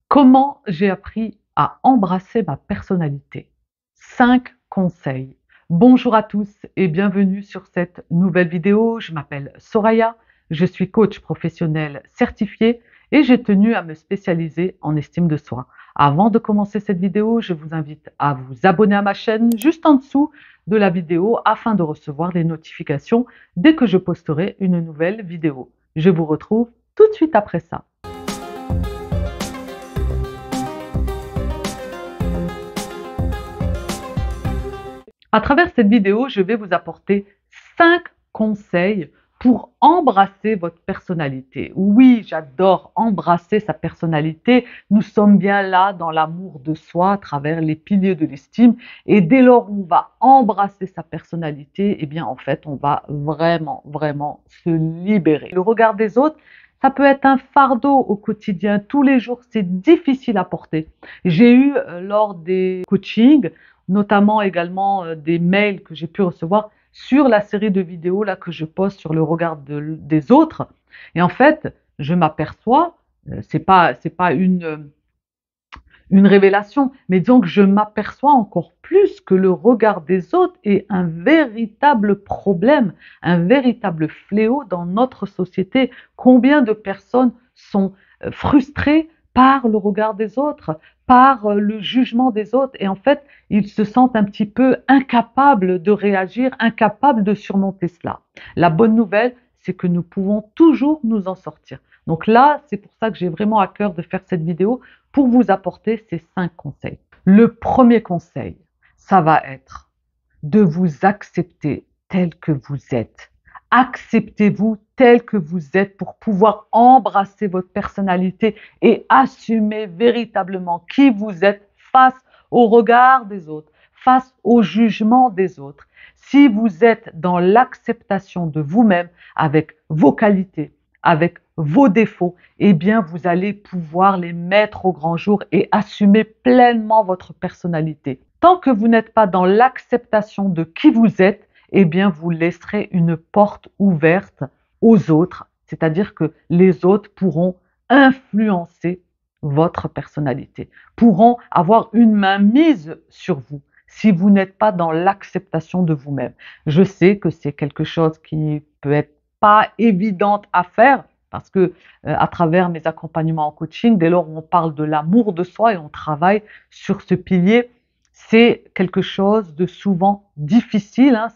Comment j'ai appris à embrasser ma personnalité? 5 conseils. Bonjour à tous et bienvenue sur cette nouvelle vidéo. Je m'appelle Soraya, je suis coach professionnel certifié et j'ai tenu à me spécialiser en estime de soi. Avant de commencer cette vidéo, je vous invite à vous abonner à ma chaîne juste en dessous de la vidéo afin de recevoir les notifications dès que je posterai une nouvelle vidéo. Je vous retrouve tout de suite après ça. À travers cette vidéo, je vais vous apporter 5 conseils pour embrasser votre personnalité. Oui, j'adore embrasser sa personnalité. Nous sommes bien là dans l'amour de soi à travers les piliers de l'estime. Et dès lors où on va embrasser sa personnalité, eh bien en fait, on va vraiment se libérer. Le regard des autres, ça peut être un fardeau au quotidien. Tous les jours, c'est difficile à porter. J'ai eu lors des coachings, notamment également des mails que j'ai pu recevoir sur la série de vidéos là que je poste sur le regard des autres. Et en fait, je m'aperçois, c'est pas une révélation, mais disons que je m'aperçois encore plus que le regard des autres est un véritable problème, un véritable fléau dans notre société. Combien de personnes sont frustrées par le regard des autres, par le jugement des autres, et en fait, ils se sentent un petit peu incapables de réagir, incapables de surmonter cela. La bonne nouvelle, c'est que nous pouvons toujours nous en sortir. Donc là, c'est pour ça que j'ai vraiment à cœur de faire cette vidéo, pour vous apporter ces 5 conseils. Le premier conseil, ça va être de vous accepter tel que vous êtes. Acceptez-vous tel que vous êtes pour pouvoir embrasser votre personnalité et assumer véritablement qui vous êtes face au regard des autres, face au jugement des autres. Si vous êtes dans l'acceptation de vous-même avec vos qualités, avec vos défauts, eh bien vous allez pouvoir les mettre au grand jour et assumer pleinement votre personnalité. Tant que vous n'êtes pas dans l'acceptation de qui vous êtes, eh bien vous laisserez une porte ouverte aux autres, c'est-à-dire que les autres pourront influencer votre personnalité, pourront avoir une mainmise sur vous si vous n'êtes pas dans l'acceptation de vous-même. Je sais que c'est quelque chose qui peut être pas évidente à faire parce que à travers mes accompagnements en coaching, dès lors où on parle de l'amour de soi et on travaille sur ce pilier, c'est quelque chose de souvent difficile. Hein.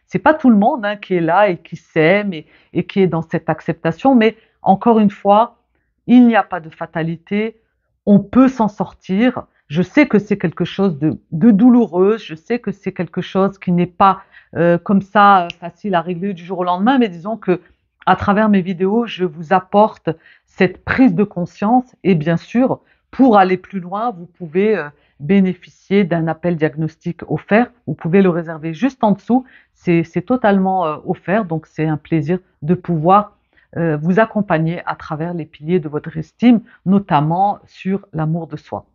C'est pas tout le monde qui est là et qui s'aime et qui est dans cette acceptation, mais encore une fois, il n'y a pas de fatalité, on peut s'en sortir. Je sais que c'est quelque chose de douloureux, je sais que c'est quelque chose qui n'est pas comme ça facile à régler du jour au lendemain, mais disons que à travers mes vidéos, je vous apporte cette prise de conscience et bien sûr, pour aller plus loin, vous pouvez bénéficier d'un appel diagnostic offert. Vous pouvez le réserver juste en dessous. C'est totalement offert, donc c'est un plaisir de pouvoir vous accompagner à travers les piliers de votre estime, notamment sur l'amour de soi.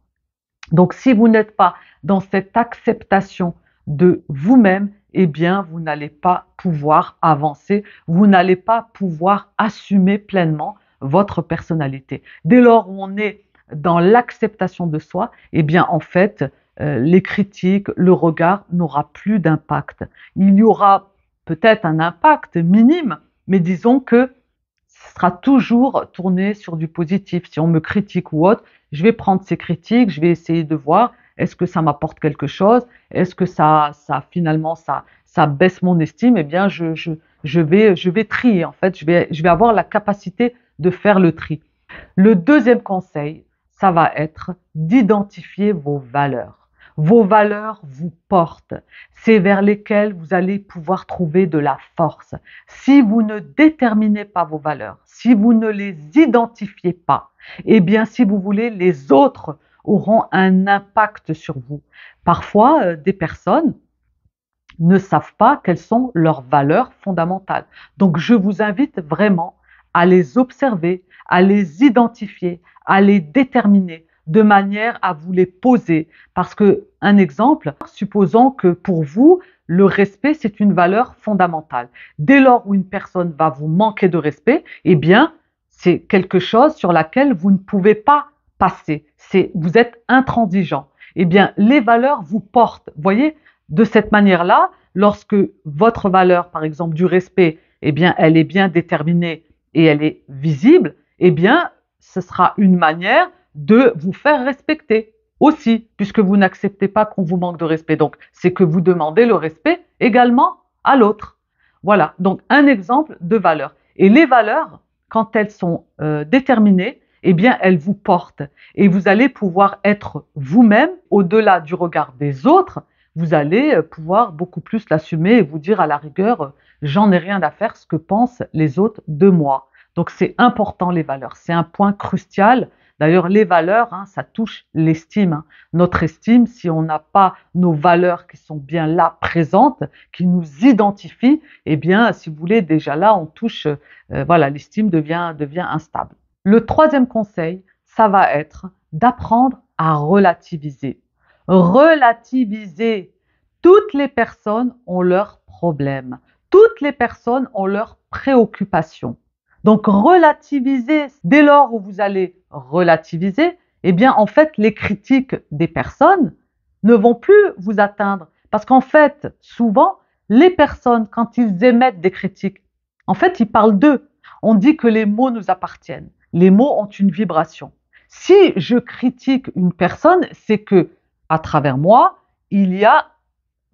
Donc si vous n'êtes pas dans cette acceptation de vous-même, eh bien vous n'allez pas pouvoir avancer, vous n'allez pas pouvoir assumer pleinement votre personnalité. Dès lors où on est dans l'acceptation de soi, eh bien en fait les critiques, le regard n'aura plus d'impact. Il y aura peut-être un impact minime, mais disons que ce sera toujours tourné sur du positif. Si on me critique ou autre, je vais prendre ces critiques, je vais essayer de voir est-ce que ça m'apporte quelque chose, est-ce que ça finalement ça baisse mon estime. Eh bien je vais trier en fait, je vais avoir la capacité de faire le tri. Le deuxième conseil, ça va être d'identifier vos valeurs. Vos valeurs vous portent, c'est vers lesquelles vous allez pouvoir trouver de la force. Si vous ne déterminez pas vos valeurs, si vous ne les identifiez pas, eh bien si vous voulez, les autres auront un impact sur vous. Parfois, des personnes ne savent pas quelles sont leurs valeurs fondamentales. Donc je vous invite vraiment à les observer, à les identifier, à les déterminer de manière à vous les poser. Parce que, un exemple, supposons que pour vous, le respect, c'est une valeur fondamentale. Dès lors où une personne va vous manquer de respect, eh bien, c'est quelque chose sur laquelle vous ne pouvez pas passé. Vous êtes intransigeant. Eh bien, les valeurs vous portent. Vous voyez, de cette manière-là, lorsque votre valeur, par exemple, du respect, eh bien, elle est bien déterminée et elle est visible, eh bien, ce sera une manière de vous faire respecter aussi, puisque vous n'acceptez pas qu'on vous manque de respect. Donc, c'est que vous demandez le respect également à l'autre. Voilà, donc un exemple de valeur. Et les valeurs, quand elles sont déterminées, eh bien, elles vous portent. Et vous allez pouvoir être vous-même au-delà du regard des autres. Vous allez pouvoir beaucoup plus l'assumer et vous dire à la rigueur, j'en ai rien à faire ce que pensent les autres de moi. Donc c'est important les valeurs, c'est un point crucial. D'ailleurs les valeurs, ça touche l'estime. Notre estime, si on n'a pas nos valeurs qui sont bien là, présentes, qui nous identifient, eh bien si vous voulez déjà là on touche, voilà, l'estime devient instable. Le troisième conseil, ça va être d'apprendre à relativiser. Relativiser. Toutes les personnes ont leurs problèmes. Toutes les personnes ont leurs préoccupations. Donc relativiser, dès lors où vous allez relativiser, eh bien en fait les critiques des personnes ne vont plus vous atteindre. Parce qu'en fait, souvent, les personnes, quand ils émettent des critiques, en fait, ils parlent d'eux. On dit que les mots nous appartiennent. Les mots ont une vibration. Si je critique une personne, c'est que, à travers moi, il y a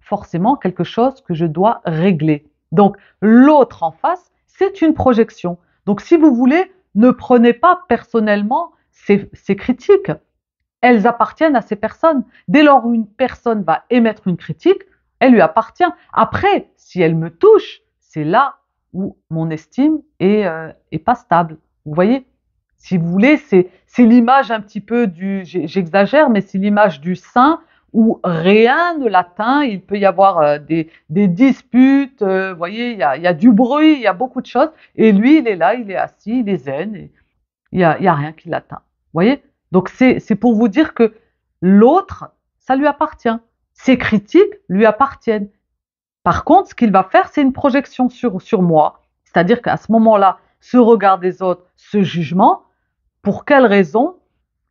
forcément quelque chose que je dois régler. Donc, l'autre en face, c'est une projection. Donc, si vous voulez, ne prenez pas personnellement ces critiques. Elles appartiennent à ces personnes. Dès lors où une personne va émettre une critique, elle lui appartient. Après, si elle me touche, c'est là où mon estime est pas stable. Vous voyez? Si vous voulez, c'est l'image un petit peu j'exagère, mais c'est l'image du saint où rien ne l'atteint. Il peut y avoir des disputes, vous voyez, il y a du bruit, il y a beaucoup de choses. Et lui, il est là, il est assis, il est zen, et il y a rien qui l'atteint. Vous voyez? Donc c'est pour vous dire que l'autre, ça lui appartient. Ses critiques lui appartiennent. Par contre, ce qu'il va faire, c'est une projection sur moi. C'est-à-dire qu'à ce moment-là, ce regard des autres, ce jugement, pour quelle raison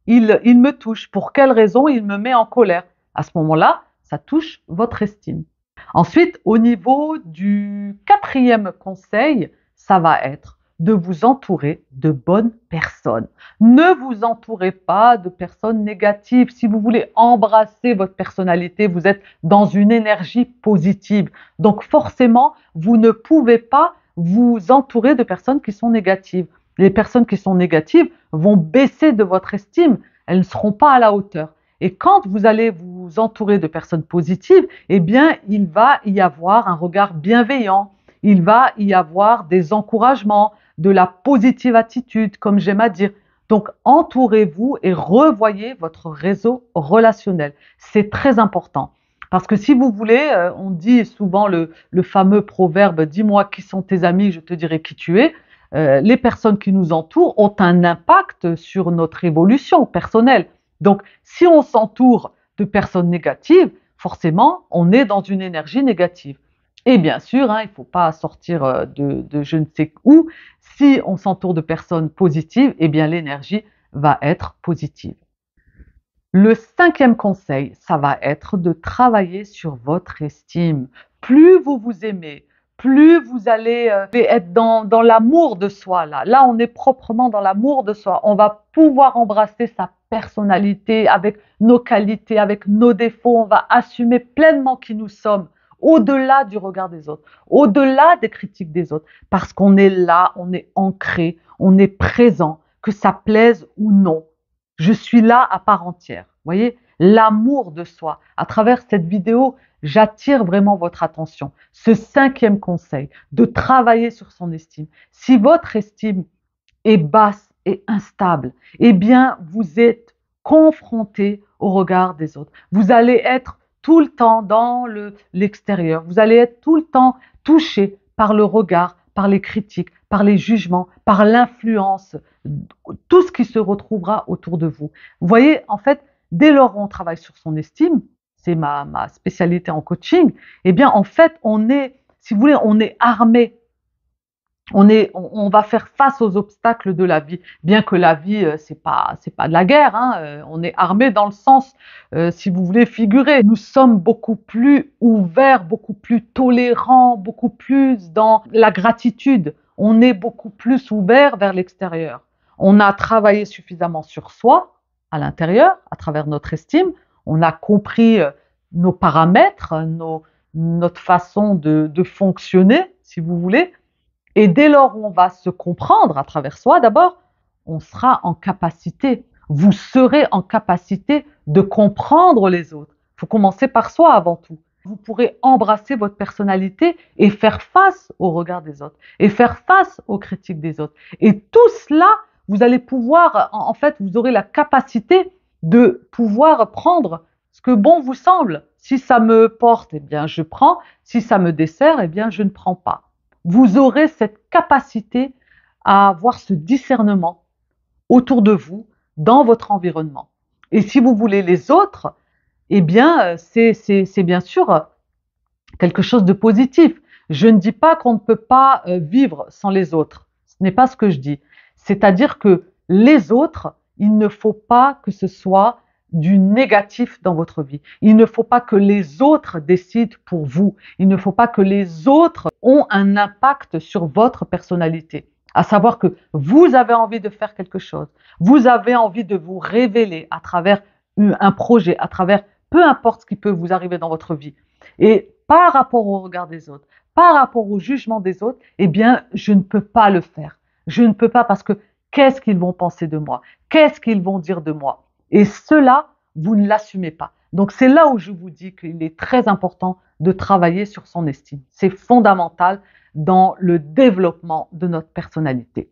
il me touche, pour quelle raison il me met en colère. À ce moment-là, ça touche votre estime. Ensuite, au niveau du quatrième conseil, ça va être de vous entourer de bonnes personnes. Ne vous entourez pas de personnes négatives. Si vous voulez embrasser votre personnalité, vous êtes dans une énergie positive. Donc forcément, vous ne pouvez pas vous entourer de personnes qui sont négatives. Les personnes qui sont négatives vont baisser de votre estime. Elles ne seront pas à la hauteur. Et quand vous allez vous entourer de personnes positives, eh bien, il va y avoir un regard bienveillant. Il va y avoir des encouragements, de la positive attitude, comme j'aime à dire. Donc, entourez-vous et revoyez votre réseau relationnel. C'est très important. Parce que si vous voulez, on dit souvent le fameux proverbe « Dis-moi qui sont tes amis, je te dirai qui tu es ». Les personnes qui nous entourent ont un impact sur notre évolution personnelle. Donc, si on s'entoure de personnes négatives, forcément, on est dans une énergie négative. Et bien sûr, il ne faut pas sortir de je ne sais où. Si on s'entoure de personnes positives, eh bien l'énergie va être positive. Le cinquième conseil, ça va être de travailler sur votre estime. Plus vous vous aimez, plus vous allez être dans l'amour de soi. Là, on est proprement dans l'amour de soi. On va pouvoir embrasser sa personnalité avec nos qualités, avec nos défauts. On va assumer pleinement qui nous sommes, au-delà du regard des autres, au-delà des critiques des autres, parce qu'on est là, on est ancré, on est présent, que ça plaise ou non. Je suis là à part entière. Vous voyez, l'amour de soi. À travers cette vidéo, j'attire vraiment votre attention. Ce cinquième conseil, de travailler sur son estime. Si votre estime est basse et instable, eh bien, vous êtes confronté au regard des autres. Vous allez être tout le temps dans l'extérieur. Vous allez être tout le temps touché par le regard, par les critiques, par les jugements, par l'influence, tout ce qui se retrouvera autour de vous. Vous voyez, en fait, dès lors où on travaille sur son estime, c'est ma spécialité en coaching, eh bien, en fait, on est, si vous voulez, on est armé. On va faire face aux obstacles de la vie, bien que la vie, c'est pas de la guerre, hein, on est armé dans le sens, si vous voulez, figuré. Nous sommes beaucoup plus ouverts, beaucoup plus tolérants, beaucoup plus dans la gratitude. On est beaucoup plus ouvert vers l'extérieur. On a travaillé suffisamment sur soi, à l'intérieur, à travers notre estime. On a compris nos paramètres, notre façon de fonctionner, si vous voulez. Et dès lors où on va se comprendre à travers soi, d'abord, on sera en capacité, vous serez en capacité de comprendre les autres. Il faut commencer par soi avant tout. Vous pourrez embrasser votre personnalité et faire face au regard des autres, et faire face aux critiques des autres. Et tout cela, vous allez pouvoir, en fait, vous aurez la capacité de pouvoir prendre ce que bon vous semble. Si ça me porte, eh bien je prends. Si ça me dessert, eh bien je ne prends pas. Vous aurez cette capacité à avoir ce discernement autour de vous, dans votre environnement. Et si vous voulez les autres, eh bien, c'est bien sûr quelque chose de positif. Je ne dis pas qu'on ne peut pas vivre sans les autres. Ce n'est pas ce que je dis. C'est-à-dire que les autres, il ne faut pas que ce soit du négatif dans votre vie. Il ne faut pas que les autres décident pour vous. Il ne faut pas que les autres ont un impact sur votre personnalité. À savoir que vous avez envie de faire quelque chose. Vous avez envie de vous révéler à travers un projet, à travers peu importe ce qui peut vous arriver dans votre vie. Et par rapport au regard des autres, par rapport au jugement des autres, eh bien, je ne peux pas le faire. Je ne peux pas parce que qu'est-ce qu'ils vont penser de moi? Qu'est-ce qu'ils vont dire de moi? Et cela, vous ne l'assumez pas. Donc c'est là où je vous dis qu'il est très important de travailler sur son estime. C'est fondamental dans le développement de notre personnalité.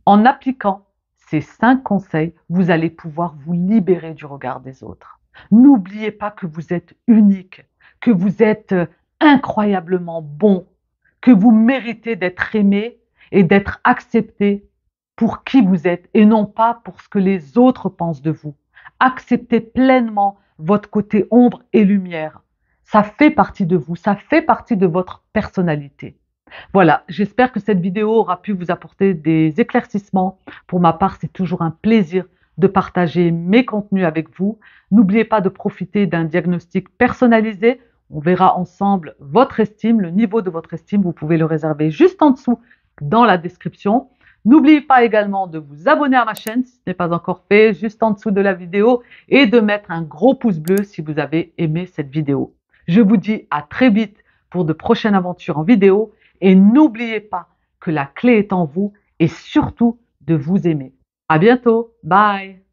En appliquant ces 5 conseils, vous allez pouvoir vous libérer du regard des autres. N'oubliez pas que vous êtes unique, que vous êtes incroyablement bon, que vous méritez d'être aimé et d'être accepté pour qui vous êtes et non pas pour ce que les autres pensent de vous. Acceptez pleinement votre côté ombre et lumière. Ça fait partie de vous, ça fait partie de votre personnalité. Voilà, j'espère que cette vidéo aura pu vous apporter des éclaircissements. Pour ma part, c'est toujours un plaisir de partager mes contenus avec vous. N'oubliez pas de profiter d'un diagnostic personnalisé. On verra ensemble votre estime, le niveau de votre estime. Vous pouvez le réserver juste en dessous dans la description. N'oubliez pas également de vous abonner à ma chaîne si ce n'est pas encore fait, juste en dessous de la vidéo, et de mettre un gros pouce bleu si vous avez aimé cette vidéo. Je vous dis à très vite pour de prochaines aventures en vidéo. Et n'oubliez pas que la clé est en vous et surtout de vous aimer. À bientôt. Bye.